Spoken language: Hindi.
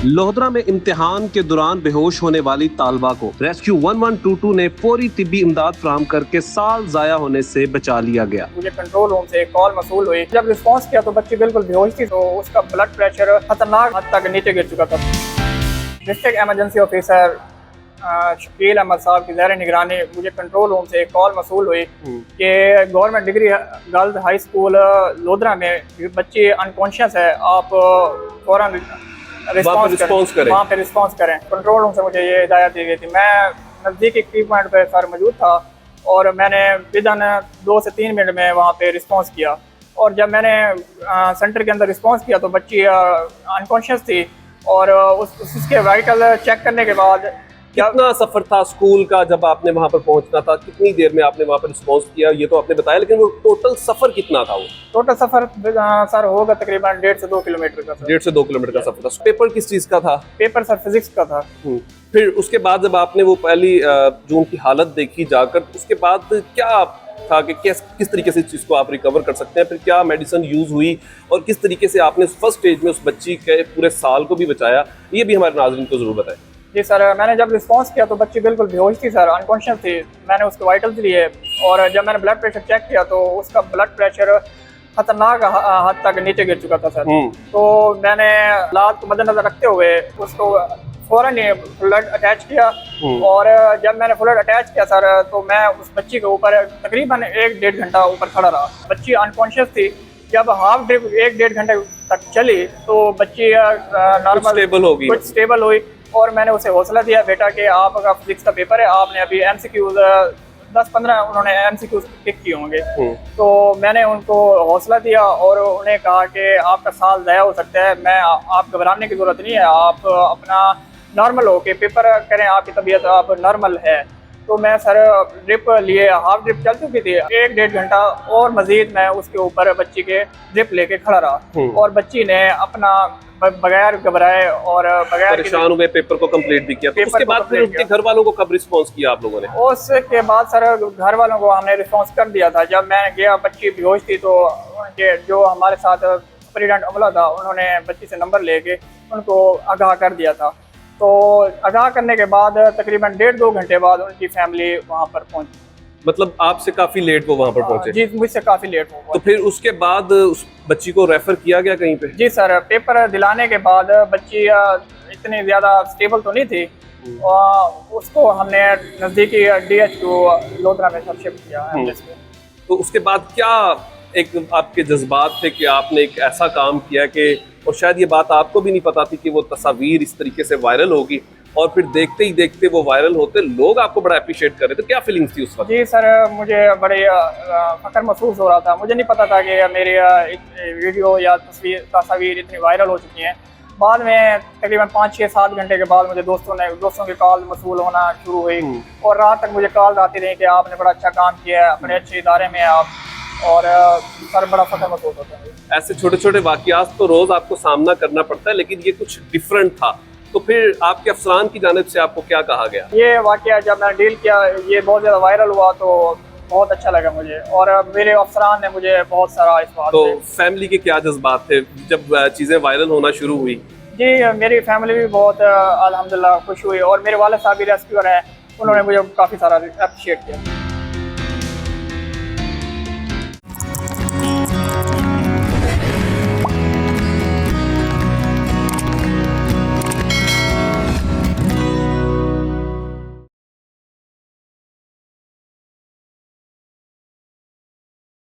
लोहदरा में इम्तिहान के दौरान बेहोश होने वाली तालबा को रेस्क्यू 1122 ने फौरी तिब्बी इमदाद फराहम करके साल जाया होने से बचा लिया गया। मुझे कंट्रोल रूम से एक कॉल मसूल हुई, जब रिस्पांस किया तो बच्ची बिल्कुल बेहोश थी, तो उसका ब्लड प्रेशर खतरनाक हद तक नीचे गिर चुका था। District emergency officer Shakeel Ahmed साहब की ज़ेर निगरानी मुझे कंट्रोल रूम से एक कॉल मसूल हुई कि government degree girls high school Lodhra में बच्ची अनकॉन्शियस है, आप फौरन रिस्पॉन्स करें, वहाँ पे रिस्पॉन्स करें। कंट्रोल रूम से मुझे ये हिदायत दी गई थी। मैं नज़दीकी इक्विपमेंट पे सर मौजूद था और मैंने विदिन 2 से 3 मिनट में वहाँ पे रिस्पॉन्स किया। और जब मैंने सेंटर के अंदर रिस्पॉन्स किया तो बच्ची अनकॉन्शियस थी और उसके वाइटल चेक करने के बाद कितना सफर था स्कूल का जब आपने वहां पर पहुंचना था, कितनी देर में आपने वहां पर रिस्पॉन्स किया, ये तो आपने बताया, लेकिन वो टोटल सफर कितना था? वो टोटल सफर सर होगा तकरीबन 1.5 से 2 किलोमीटर का। 1.5 से 2 किलोमीटर का सफर था। पेपर किस चीज का था? पेपर सर फिजिक्स का था। फिर उसके बाद जब आपने वो पहली जून की हालत देखी जाकर, उसके बाद क्या था कि किस तरीके से इस चीज़ को आप रिकवर कर सकते हैं, फिर क्या मेडिसिन यूज़ हुई और किस तरीके से आपने फर्स्ट स्टेज में उस बच्ची के पूरे साल को भी बचाया, ये भी हमारे नाज़रीन को ज़रूर बताएं। जी सर, मैंने जब रिस्पांस किया तो बच्ची बिल्कुल बेहोश थी सर, अनकॉन्शियस थी। मैंने उसके वाइटल्स लिए और जब मैंने ब्लड प्रेशर चेक किया तो उसका ब्लड प्रेशर खतरनाक हद तक नीचे गिर चुका था सर। तो मैंने हालात को मद्देनजर रखते हुए उसको फौरन ही फ्लड अटैच किया और जब मैंने फ्लड अटैच किया सर तो मैं उस बच्ची के ऊपर तकरीबन 1-1.5 घंटा ऊपर खड़ा रहा। बच्ची अनकॉन्शियस थी। जब हाफ ड्रिप 1-1.5 घंटे तक चली तो बच्ची नॉर्मल कुछ स्टेबल हुई और मैंने उसे हौसला दिया, बेटा कि आपका फिजिक्स का पेपर है, आपने अभी MCQs 10-15 उन्होंने MCQs टिक किए होंगे। तो मैंने उनको हौसला दिया और उन्हें कहा कि आपका साल ज़ाया हो सकता है, आप घबराने की ज़रूरत नहीं है, आप अपना नॉर्मल हो के पेपर करें, आपकी तबीयत आप नॉर्मल है। तो मैं सर ड्रिप लिए, हाफ ड्रिप चल चुकी थी, 1-1.5 घंटा और मजीद मैं उसके ऊपर बच्ची के ड्रिप लेके खड़ा रहा और बच्ची ने अपना बगैर घबराए और बगैर परेशान हुए पेपर को कंप्लीट भी किया। तो उसके बाद फिर उनके घर वालों को कब रिस्पांस किया आप लोगों ने? उसके बाद सर घर वालों को हमने रिस्पांस कर दिया था। जब मैं गया बच्ची बेहोश थी तो उनके जो हमारे साथ सुपरिटेंडेंट अमला था उन्होंने बच्ची से नंबर लेके उनको आगाह कर दिया था। तो आगाह करने के बाद तकरीबन 1.5-2 घंटे बाद उनकी फैमिली वहाँ पर पहुंची। मतलब आपसे काफी लेट वो वहाँ पर पहुंचे? जी, मुझसे काफी लेट हो। तो फिर उसके बाद उस बच्ची को रेफर किया गया कहीं पे? जी सर, पेपर दिलाने के बाद बच्ची इतनी ज्यादा स्टेबल तो नहीं थी, उसको हमने नजदीकी DH लोधरा में शिफ्ट किया है। तो उसके बाद क्या एक आपके जज्बात थे कि आपने एक ऐसा काम किया कि, और शायद ये बात आपको भी नहीं पता थी कि वो तस्वीर इस तरीके से वायरल होगी और फिर देखते ही देखते वो वायरल होते लोग आपको बड़ा अप्रिशिएट कर रहे थे, क्या फीलिंग्स थी उस वक्त? जी सर, मुझे बड़े फख्र महसूस हो रहा था। मुझे नहीं पता था कि मेरी वीडियो या तस्वीर इतनी वायरल हो चुकी हैं। बाद में तकरीबन 5-6-7 घंटे के बाद मुझे दोस्तों की कॉल मसूल होना शुरू हुई और रात तक मुझे कॉल आती रही कि आपने बड़ा अच्छा काम किया है, अपने अच्छे इदारे में आप, और सर बड़ा फख्र महसूस होता है। ऐसे छोटे छोटे वाक़यात तो रोज़ आपको सामना करना पड़ता है, लेकिन ये कुछ डिफरेंट था। तो फिर आपके अफसरान की जानिब से आपको क्या कहा गया? ये वाक़या जब मैंने डील किया, ये बहुत ज़्यादा वायरल हुआ तो बहुत अच्छा लगा मुझे और मेरे अफसरान ने मुझे बहुत सारा इस बात। तो फैमिली के क्या जज्बात थे जब चीज़ें वायरल होना शुरू हुई? जी, मेरी फैमिली भी बहुत अल्हम्दुलिल्लाह खुश हुई और मेरे वालिद साहब भी रेस्क्यूअर हैं, उन्होंने मुझे काफ़ी सारा अप्रिशिएट किया।